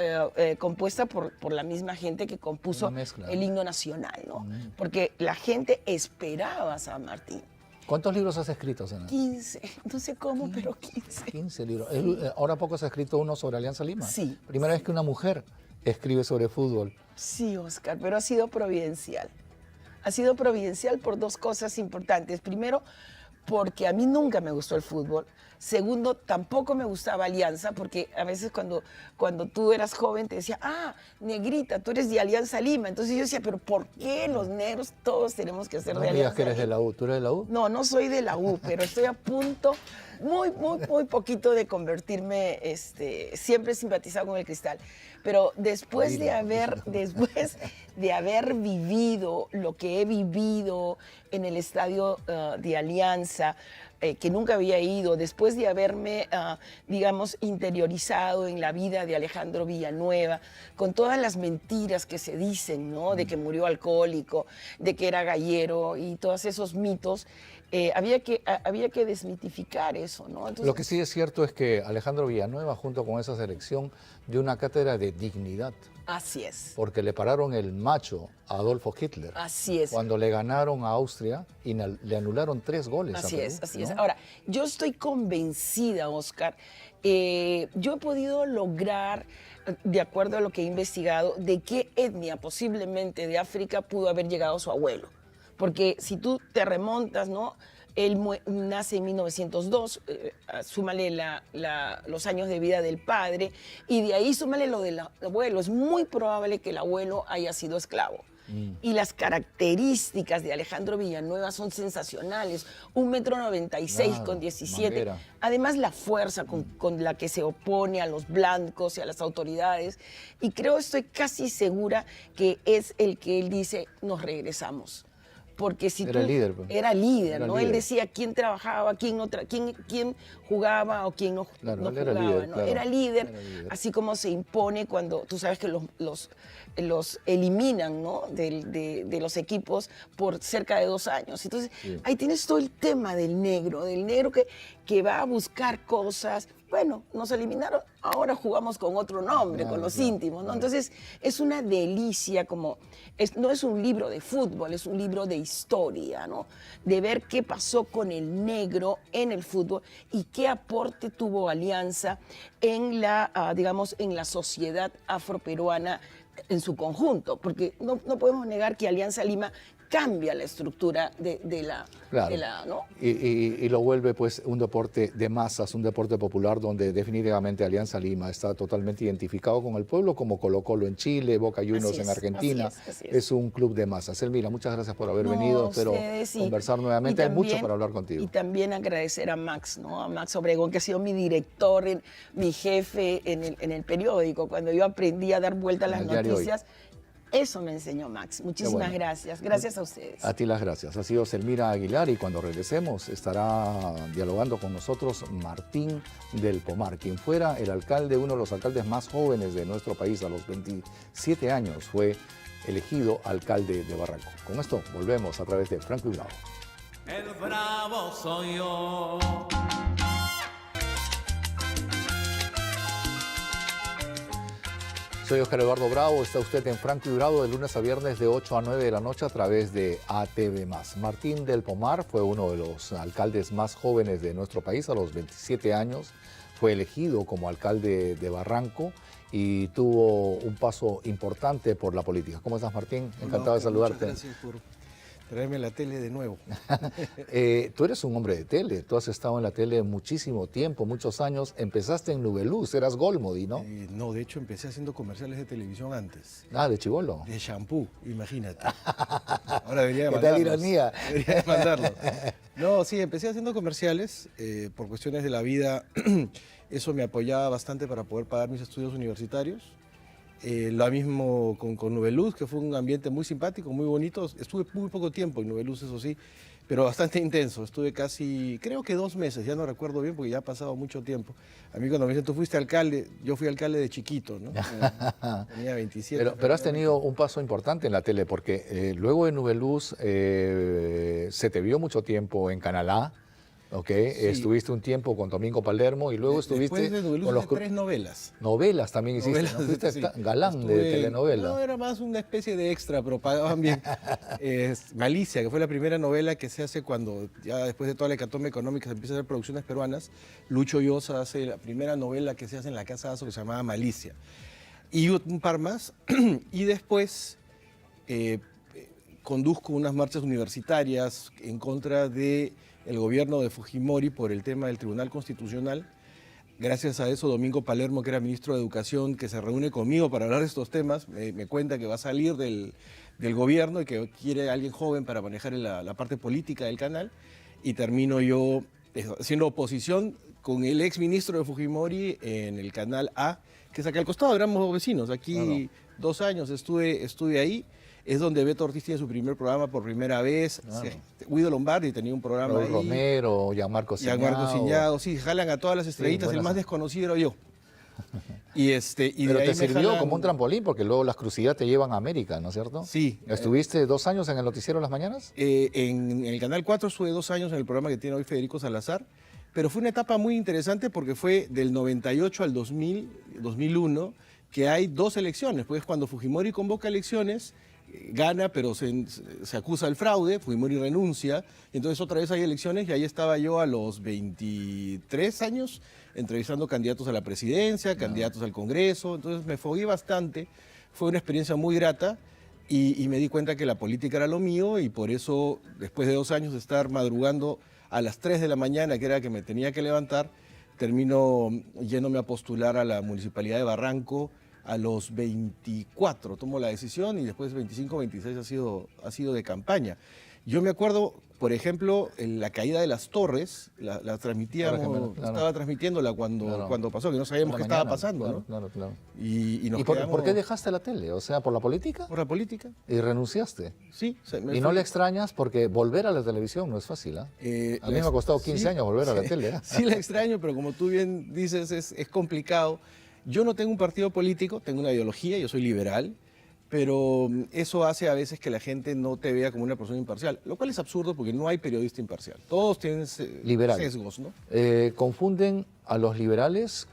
compuesta por la misma gente que compuso el himno nacional, ¿no? Porque la gente esperaba a San Martín. ¿Cuántos libros has escrito, Sena? 15, no sé cómo, pero 15. 15 libros. Ahora poco se ha escrito uno sobre Alianza Lima. Sí. Primera vez que una mujer escribe sobre fútbol. Sí, Oscar, pero ha sido providencial. Ha sido providencial por dos cosas importantes. Primero, porque a mí nunca me gustó el fútbol. Segundo, tampoco me gustaba Alianza, porque a veces cuando tú eras joven te decía, ah, negrita, tú eres de Alianza Lima. Entonces yo decía, pero ¿por qué los negros todos tenemos que ser No de me digas Alianza que eres de Lima? la U. ¿Tú eres de la U? No, no soy de la U, pero estoy a punto, muy poquito de convertirme, siempre he simpatizado con el Cristal. Pero después de haber vivido lo que he vivido en el estadio de Alianza, que nunca había ido, después de haberme, digamos, interiorizado en la vida de Alejandro Villanueva, con todas las mentiras que se dicen, ¿no? De que murió alcohólico, de que era gallero y todos esos mitos, había que desmitificar eso, ¿no? Entonces, Lo que sí es cierto es que Alejandro Villanueva, junto con esa selección, dio una cátedra de dignidad. así es. Porque le pararon el macho a Adolfo Hitler. Así es. Cuando le ganaron a Austria y le anularon 3 goles. a Así Perú, es, así ¿no? es. Ahora, yo estoy convencida, Oscar, yo he podido lograr, de acuerdo a lo que he investigado, de qué etnia posiblemente de África pudo haber llegado su abuelo. Porque si tú te remontas, ¿no? Él nace en 1902, súmale los años de vida del padre, y de ahí súmale lo del abuelo. Es muy probable que el abuelo haya sido esclavo. Y las características de Alejandro Villanueva son sensacionales. 1,96 m Claro, con 17. manguera. Además, la fuerza con la que se opone a los blancos y a las autoridades. Y estoy casi segura que es el que él dice, nos regresamos. Porque si Era líder, pues. Era líder, Era ¿no? líder. Él decía quién trabajaba, quién jugaba o quién no, Claro, no él era jugaba, líder, ¿no? claro. Era líder, Era líder. así como se impone cuando tú sabes que los eliminan, ¿no? de los equipos por cerca de 2 años. Entonces, Sí. ahí tienes todo el tema del negro que va a buscar cosas. Bueno, nos eliminaron, ahora jugamos con otro nombre, Claro, con los claro, íntimos, ¿no? claro. Entonces, es una delicia no es un libro de fútbol, es un libro de historia, ¿no? De ver qué pasó con el negro en el fútbol y qué aporte tuvo Alianza en digamos, en la sociedad afroperuana en su conjunto, porque no podemos negar que Alianza Lima cambia la estructura de la, Claro. ¿no? Y lo vuelve pues un deporte de masas, un deporte popular donde definitivamente Alianza Lima está totalmente identificado con el pueblo, como Colo-Colo en Chile, Boca Juniors Así en es, Argentina. así es. Es un club de masas. Elvira, muchas gracias por haber No, venido. Espero ustedes, sí. conversar nuevamente. Y Hay mucho también- para hablar contigo. Y también agradecer a Max, ¿no? A Max Obregón, que ha sido mi director, mi jefe en el periódico. Cuando yo aprendí a dar vuelta a las En el diario Hoy. noticias, Eso me enseñó Max. Muchísimas bueno. gracias. Gracias a ustedes. A ti las gracias. Ha sido Selmira Aguilar y cuando regresemos estará dialogando con nosotros Martín del Pomar, quien fuera el alcalde, uno de los alcaldes más jóvenes de nuestro país. A los 27 años fue elegido alcalde de Barranco. Con esto volvemos a través de Franco y Bravo. El bravo soy yo. Soy Oscar Eduardo Bravo, está usted en Franco y Bravo de lunes a viernes de 8 a 9 de la noche a través de ATV+. Martín del Pomar fue uno de los alcaldes más jóvenes de nuestro país, a los 27 años. Fue elegido como alcalde de Barranco y tuvo un paso importante por la política. ¿Cómo estás, Martín? Encantado de saludarte. Muchas gracias por traerme a la tele de nuevo. Tú eres un hombre de tele, tú has estado en la tele muchísimo tiempo, muchos años. Empezaste en Nubeluz, eras Golmodi, ¿no? No, de hecho empecé haciendo comerciales de televisión antes. Ah, de chibolo. De shampoo, imagínate. Ahora debería de ¿Qué tal mandarlos. ironía? Debería de mandarlos. No, sí, empecé haciendo comerciales por cuestiones de la vida. Eso me apoyaba bastante para poder pagar mis estudios universitarios. Lo mismo con Nubeluz, que fue un ambiente muy simpático, muy bonito. Estuve muy poco tiempo en Nubeluz, eso sí, pero bastante intenso. Estuve casi, creo que 2 meses, ya no recuerdo bien porque ya ha pasado mucho tiempo. A mí cuando me dicen, tú fuiste alcalde, yo fui alcalde de chiquito, ¿no? Tenía 27. Pero has tenido un paso importante en la tele, porque luego de Nubeluz se te vio mucho tiempo en Canal A, ¿ok? Sí. Estuviste un tiempo con Domingo Palermo y luego estuviste Después de Nubeluz con los hice 3 novelas. novelas también hiciste, Novelas, ¿no? Fuiste sí. galán de Estuve- telenovela. No, era más una especie de extra, pero pagaban bien. Malicia, que fue la primera novela que se hace cuando, ya después de toda la hecatombe económica, se empiezan a hacer producciones peruanas. Lucho Llosa hace la primera novela que se hace en la Casa Aso, que se llamaba Malicia. Y un par más. Y después conduzco unas marchas universitarias en contra del gobierno de Fujimori por el tema del Tribunal Constitucional. Gracias a eso, Domingo Palermo, que era ministro de Educación, que se reúne conmigo para hablar de estos temas, me cuenta que va a salir del gobierno y que quiere a alguien joven para manejar la parte política del canal. Y termino yo haciendo oposición con el ex ministro de Fujimori en el canal A, que es acá al costado, éramos vecinos. Aquí 2 años estuve ahí. Es donde Beto Ortiz tiene su primer programa por primera vez. Guido Lombardi tenía un programa Raúl ahí. Romero, Gianmarco Ciñao. Gianmarco Ciñao, sí, jalan a todas las estrellitas, el buenas. más desconocido era yo. Y de Pero ahí te me sirvió jalan- como un trampolín porque luego las crucidades te llevan a América, ¿no es cierto? Sí. ¿Estuviste 2 años en el noticiero de las mañanas? En el Canal 4 estuve 2 años en el programa que tiene hoy Federico Salazar, pero fue una etapa muy interesante porque fue del 98 al 2001, que hay 2 elecciones, pues cuando Fujimori convoca elecciones, gana, pero se acusa el fraude, Fujimori renuncia, entonces otra vez hay elecciones y ahí estaba yo a los 23 años entrevistando candidatos a la presidencia, candidatos al Congreso, entonces me fogué bastante, fue una experiencia muy grata y me di cuenta que la política era lo mío y por eso después de 2 años de estar madrugando a las 3 de la mañana, que era que me tenía que levantar, termino yéndome a postular a la Municipalidad de Barranco. A los 24 tomo la decisión y después 25, 26 ha sido de campaña. Yo me acuerdo, por ejemplo, en la caída de las torres, la transmitíamos, Claro. estaba transmitiéndola cuando pasó, que no sabíamos qué estaba pasando, ¿no? Claro. Y nos ¿Y por quedamos qué dejaste la tele? O sea, ¿por la política? por la política. ¿Y renunciaste? Sí. ¿Y no le extrañas? Porque volver a la televisión no es fácil, ¿ah? A mí me ha costado 15 años volver a la tele. ¿eh? Sí la extraño, pero como tú bien dices, es complicado. Yo no tengo un partido político, tengo una ideología, yo soy liberal, pero eso hace a veces que la gente no te vea como una persona imparcial, lo cual es absurdo porque no hay periodista imparcial. Todos tienen Liberal. sesgos, ¿no? Confunden a los liberales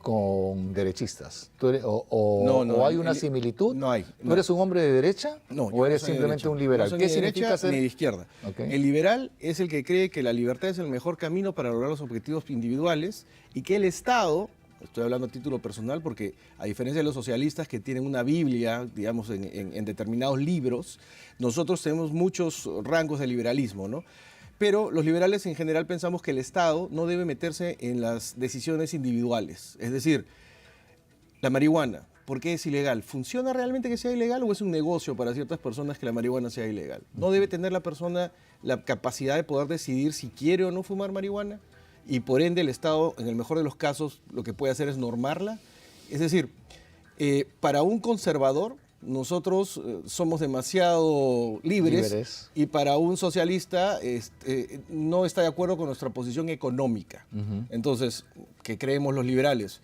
con derechistas. No, ¿O hay una el- similitud? no hay, ¿Tú no. eres un hombre de derecha? No, yo ¿O eres no soy de simplemente derecha. un liberal? No soy ¿Qué ni de significa derecha ser? ni de izquierda. Ok. El liberal es el que cree que la libertad es el mejor camino para lograr los objetivos individuales y que el Estado, estoy hablando a título personal porque a diferencia de los socialistas que tienen una Biblia, digamos, en determinados libros, nosotros tenemos muchos rangos de liberalismo, ¿no? Pero los liberales en general pensamos que el Estado no debe meterse en las decisiones individuales. Es decir, la marihuana, ¿por qué es ilegal? ¿Funciona realmente que sea ilegal o es un negocio para ciertas personas que la marihuana sea ilegal? ¿No debe tener la persona la capacidad de poder decidir si quiere o no fumar marihuana? Y por ende el Estado, en el mejor de los casos, lo que puede hacer es normarla. Es decir, para un conservador, nosotros somos demasiado libres, y para un socialista no está de acuerdo con nuestra posición económica. Entonces, ¿qué creemos los liberales?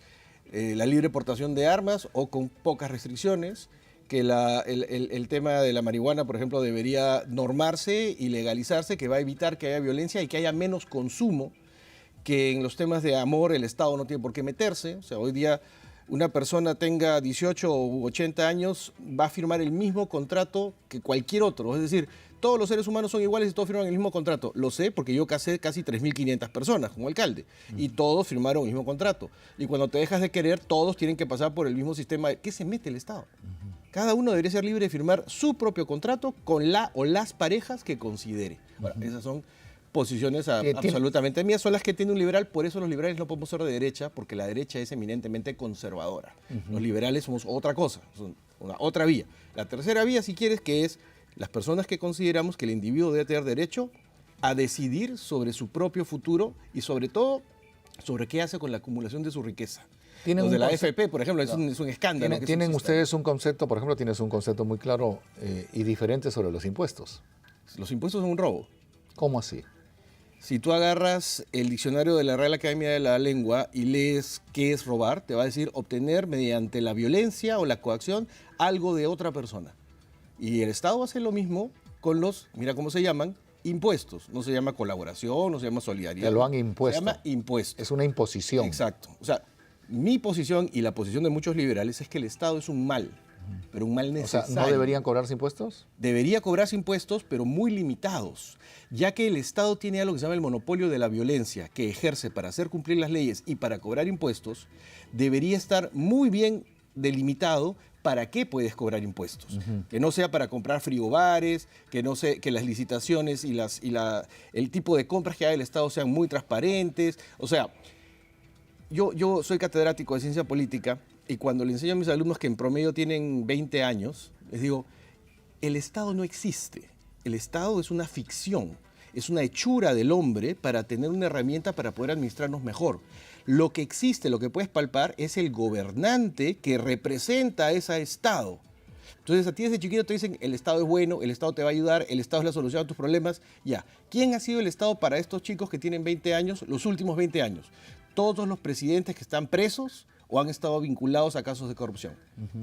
La libre portación de armas o con pocas restricciones, que el tema de la marihuana, por ejemplo, debería normarse y legalizarse, que va a evitar que haya violencia y que haya menos consumo, que en los temas de amor el Estado no tiene por qué meterse. O sea, hoy día una persona tenga 18 u 80 años, va a firmar el mismo contrato que cualquier otro. Es decir, todos los seres humanos son iguales y todos firman el mismo contrato. Lo sé porque yo casé casi 3.500 personas como alcalde y todos firmaron el mismo contrato. Y cuando te dejas de querer, todos tienen que pasar por el mismo sistema. ¿Qué se mete el Estado? Cada uno debería ser libre de firmar su propio contrato con la o las parejas que considere. Bueno, esas son posiciones absolutamente mías, son las que tiene un liberal. Por eso los liberales no podemos ser de derecha, porque la derecha es eminentemente conservadora. Los liberales somos otra cosa, son otra vía. La tercera vía, si quieres, que es las personas que consideramos que el individuo debe tener derecho a decidir sobre su propio futuro y sobre todo sobre qué hace con la acumulación de su riqueza. Los de la AFP, por ejemplo, es un escándalo. ¿Tienen ustedes un concepto, por ejemplo, tienes un concepto muy claro y diferente sobre los impuestos? Los impuestos son un robo. ¿Cómo así? Si tú agarras el diccionario de la Real Academia de la Lengua y lees qué es robar, te va a decir obtener mediante la violencia o la coacción algo de otra persona. Y el Estado hace lo mismo con los, mira cómo se llaman, impuestos. No se llama colaboración, no se llama solidaridad. Te lo han impuesto. Se llama impuesto. Es una imposición. Exacto. O sea, mi posición y la posición de muchos liberales es que el Estado es un mal, pero un mal necesario. O sea, ¿no deberían cobrarse impuestos? Debería cobrarse impuestos, pero muy limitados, ya que el Estado tiene algo que se llama el monopolio de la violencia, que ejerce para hacer cumplir las leyes y para cobrar impuestos. Debería estar muy bien delimitado para qué puedes cobrar impuestos. Que no sea para comprar frigobares, que las licitaciones y el tipo de compras que haga el Estado sean muy transparentes. O sea, yo soy catedrático de ciencia política y cuando le enseño a mis alumnos que en promedio tienen 20 años, les digo, el Estado no existe. El Estado es una ficción, es una hechura del hombre para tener una herramienta para poder administrarnos mejor. Lo que existe, lo que puedes palpar, es el gobernante que representa a ese Estado. Entonces a ti desde chiquito te dicen, el Estado es bueno, el Estado te va a ayudar, el Estado es la solución a tus problemas. Ya, ¿quién ha sido el Estado para estos chicos que tienen 20 años, los últimos 20 años? Todos los presidentes que están presos o han estado vinculados a casos de corrupción.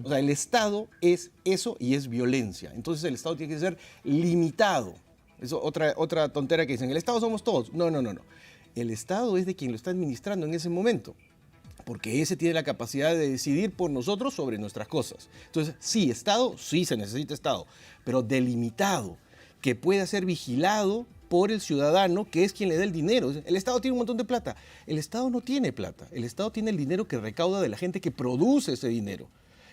O sea, el Estado es eso y es violencia. Entonces el Estado tiene que ser limitado. Eso otra tontera que dicen, el Estado somos todos. No. El Estado es de quien lo está administrando en ese momento, porque ese tiene la capacidad de decidir por nosotros sobre nuestras cosas. Entonces, sí, Estado, sí se necesita Estado, pero delimitado, que pueda ser vigilado por el ciudadano, que es quien le da el dinero. El Estado tiene un montón de plata. El Estado no tiene plata. El Estado tiene el dinero que recauda de la gente que produce ese dinero.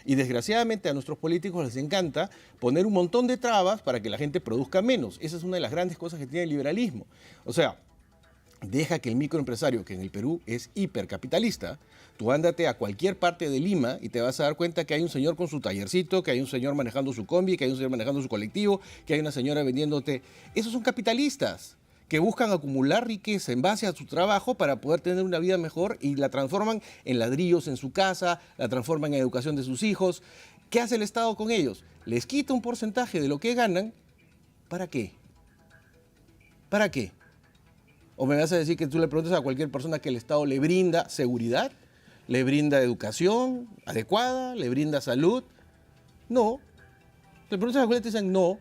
Y desgraciadamente a nuestros políticos les encanta poner un montón de trabas para que la gente produzca menos. Esa es una de las grandes cosas que tiene el liberalismo. O sea, deja que el microempresario, que en el Perú es hipercapitalista, tú ándate a cualquier parte de Lima y te vas a dar cuenta que hay un señor con su tallercito, que hay un señor manejando su combi, que hay un señor manejando su colectivo, que hay una señora vendiéndote. Esos son capitalistas que buscan acumular riqueza en base a su trabajo para poder tener una vida mejor y la transforman en ladrillos en su casa, la transforman en educación de sus hijos. ¿Qué hace el Estado con ellos? Les quita un porcentaje de lo que ganan. ¿Para qué? ¿Para qué? ¿O me vas a decir que tú le preguntas a cualquier persona que el Estado le brinda seguridad, le brinda educación adecuada, le brinda salud? No. Le preguntas a cualquiera y te dicen no,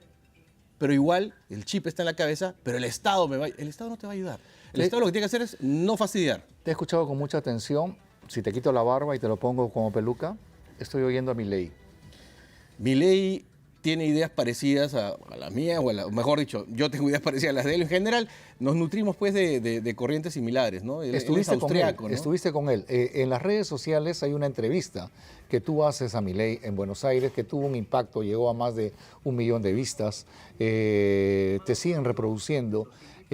pero igual el chip está en la cabeza, pero el Estado el Estado no te va a ayudar. El Estado lo que tiene que hacer es no fastidiar. Te he escuchado con mucha atención. Si te quito la barba y te lo pongo como peluca, estoy oyendo a Milei. Milei tiene ideas parecidas a las mías, o mejor dicho, yo tengo ideas parecidas a las de él. En general, nos nutrimos pues de corrientes similares, ¿no? Estuviste austriaco, con él, ¿no? Estuviste con él. En las redes sociales hay una entrevista que tú haces a Milei en Buenos Aires, que tuvo un impacto, llegó a más de 1 millón de vistas. Te siguen reproduciendo.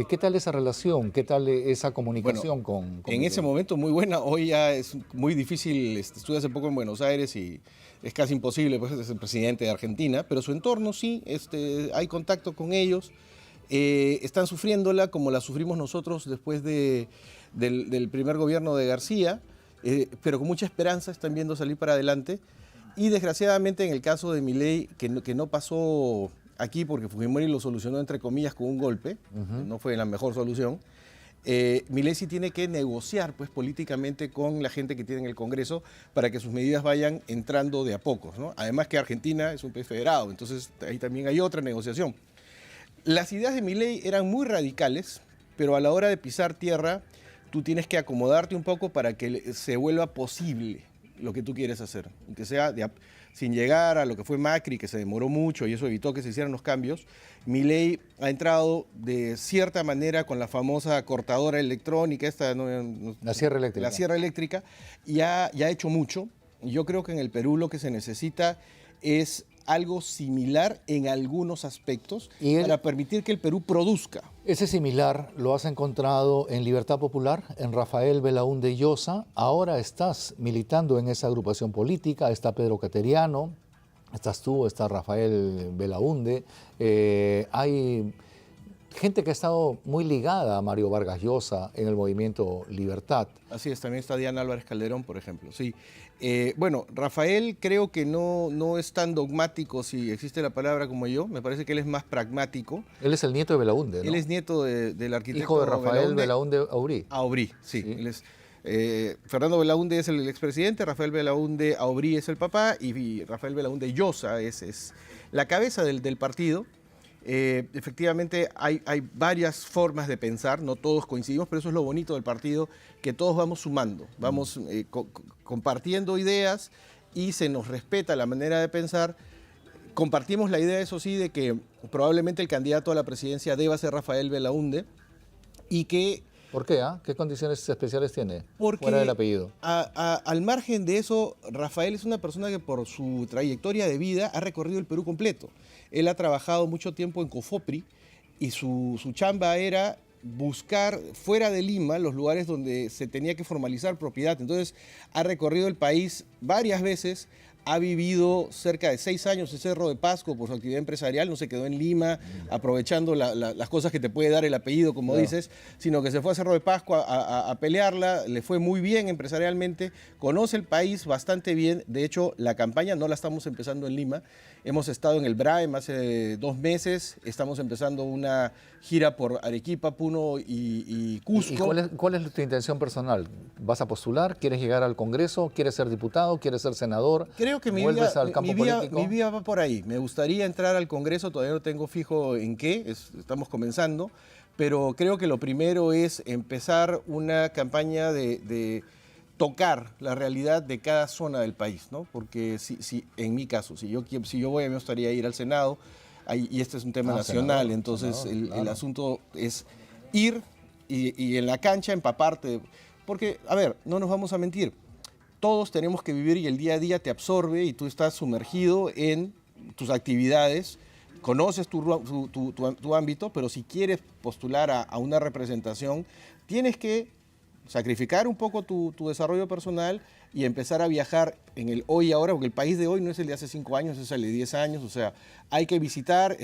¿Qué tal esa relación? ¿Qué tal esa comunicación con en Milei? ese momento muy buena. Hoy ya es muy difícil. Estuve hace poco en Buenos Aires y es casi imposible, pues es el presidente de Argentina, pero su entorno sí, hay contacto con ellos. Están sufriéndola como la sufrimos nosotros después del primer gobierno de García, pero con mucha esperanza están viendo salir para adelante. Y desgraciadamente en el caso de Milei, que no pasó aquí porque Fujimori lo solucionó entre comillas con un golpe, no fue la mejor solución, Milei sí tiene que negociar pues, políticamente con la gente que tiene en el Congreso para que sus medidas vayan entrando de a pocos, ¿no? Además que Argentina es un país federado, entonces ahí también hay otra negociación. Las ideas de Milei eran muy radicales, pero a la hora de pisar tierra, tú tienes que acomodarte un poco para que se vuelva posible lo que tú quieres hacer, que sea sin llegar a lo que fue Macri, que se demoró mucho y eso evitó que se hicieran los cambios. Milei ha entrado de cierta manera con la famosa cortadora electrónica, La sierra eléctrica. La sierra eléctrica, y ha hecho mucho. Yo creo que en el Perú lo que se necesita es algo similar en algunos aspectos para permitir que el Perú produzca. Ese similar lo has encontrado en Libertad Popular, en Rafael Belaúnde Llosa. Ahora estás militando en esa agrupación política, está Pedro Cateriano, estás tú, está Rafael Belaúnde. Hay gente que ha estado muy ligada a Mario Vargas Llosa en el movimiento Libertad. Así es, también está Diana Álvarez Calderón, por ejemplo. Sí. Bueno, Rafael creo que no es tan dogmático, si existe la palabra, como yo. Me parece que él es más pragmático. Él es el nieto de Belaúnde, ¿no? Él es nieto del arquitecto hijo de Rafael Belaúnde Aubry. Aubry, sí. Él es, Fernando Belaúnde es el expresidente, Rafael Belaúnde Aubry es el papá y Rafael Belaúnde Llosa es la cabeza del partido. Efectivamente hay varias formas de pensar, no todos coincidimos, pero eso es lo bonito del partido, que todos vamos sumando, vamos compartiendo ideas y se nos respeta la manera de pensar. Compartimos la idea, eso sí, de que probablemente el candidato a la presidencia deba ser Rafael Belaúnde y que... ¿Por qué? ¿Qué condiciones especiales tiene porque fuera del apellido? Al margen de eso, Rafael es una persona que por su trayectoria de vida ha recorrido el Perú completo. Él ha trabajado mucho tiempo en Cofopri y su chamba era buscar fuera de Lima los lugares donde se tenía que formalizar propiedad. Entonces ha recorrido el país varias veces, ha vivido cerca de 6 años en Cerro de Pasco por su actividad empresarial, no se quedó en Lima aprovechando las cosas que te puede dar el apellido, como dices, sino que se fue a Cerro de Pasco a pelearla, le fue muy bien empresarialmente, conoce el país bastante bien. De hecho, la campaña no la estamos empezando en Lima, hemos estado en el BRAEM hace 2 meses, estamos empezando una gira por Arequipa, Puno y Cusco. ¿Y cuál es tu intención personal? ¿Vas a postular? ¿Quieres llegar al Congreso? ¿Quieres ser diputado? ¿Quieres ser senador? Creo que mi vida va por ahí. Me gustaría entrar al Congreso, todavía no tengo fijo en qué, estamos comenzando, pero creo que lo primero es empezar una campaña de tocar la realidad de cada zona del país, ¿no? Porque si en mi caso, si yo voy, me gustaría ir al Senado, y este es un tema nacional, senador, entonces el asunto es ir y en la cancha empaparte, porque, a ver, no nos vamos a mentir, todos tenemos que vivir y el día a día te absorbe y tú estás sumergido en tus actividades, conoces tu ámbito, pero si quieres postular a una representación, tienes que sacrificar un poco tu desarrollo personal y empezar a viajar en el hoy y ahora, porque el país de hoy no es el de hace 5 años, es el de 10 años, o sea, hay que visitar,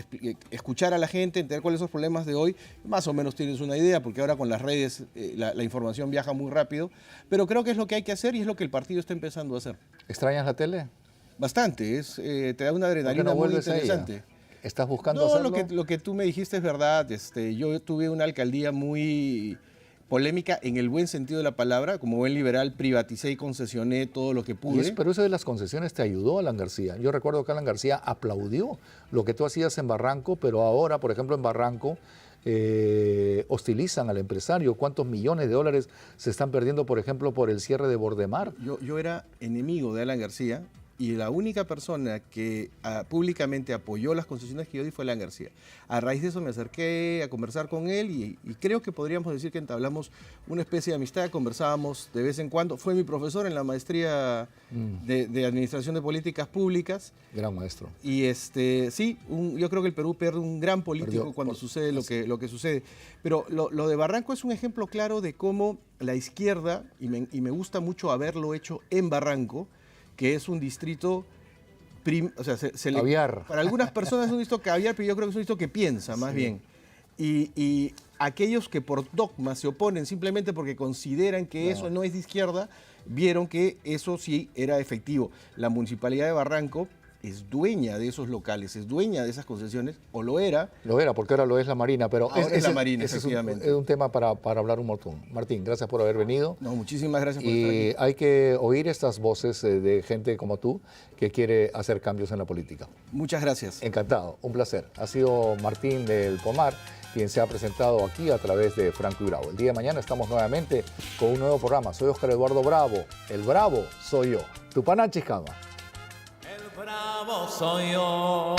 escuchar a la gente, entender cuáles son los problemas de hoy, más o menos tienes una idea, porque ahora con las redes la información viaja muy rápido, pero creo que es lo que hay que hacer y es lo que el partido está empezando a hacer. ¿Extrañas la tele? Bastante, te da una adrenalina muy interesante. ¿Estás buscando hacerlo? Lo que tú me dijiste es verdad, yo tuve una alcaldía muy polémica en el buen sentido de la palabra, como buen liberal privaticé y concesioné todo lo que pude. Pero eso de las concesiones te ayudó, Alan García. Yo recuerdo que Alan García aplaudió lo que tú hacías en Barranco, pero ahora, por ejemplo, en Barranco hostilizan al empresario. ¿Cuántos millones de dólares se están perdiendo, por ejemplo, por el cierre de Bordemar? Yo era enemigo de Alan García y la única persona que públicamente apoyó las concesiones que yo di fue Alan García. A raíz de eso me acerqué a conversar con él y creo que podríamos decir que entablamos una especie de amistad, conversábamos de vez en cuando. Fue mi profesor en la maestría de Administración de Políticas Públicas. Gran maestro. Y sí, yo creo que el Perú pierde un gran político cuando sucede lo que sucede. Pero lo de Barranco es un ejemplo claro de cómo la izquierda, y me gusta mucho haberlo hecho en Barranco, que es un distrito, caviar. Para algunas personas es un distrito caviar, pero yo creo que es un distrito que piensa más bien. Y aquellos que por dogma se oponen simplemente porque consideran que eso no es de izquierda, vieron que eso sí era efectivo. La Municipalidad de Barranco es dueña de esos locales, es dueña de esas concesiones, o lo era. Lo era, porque ahora lo es la Marina, pero Ahora es la Marina, efectivamente. Es un tema para hablar un montón. Martín, gracias por haber venido. No, muchísimas gracias por estar Y aquí. hay que oír estas voces de gente como tú que quiere hacer cambios en la política. Muchas gracias. Encantado, un placer. Ha sido Martín del Pomar quien se ha presentado aquí a través de Franco y Bravo. El día de mañana estamos nuevamente con un nuevo programa. Soy Óscar Eduardo Bravo. El Bravo soy yo. Tupanachi Cama. El bravo soy yo.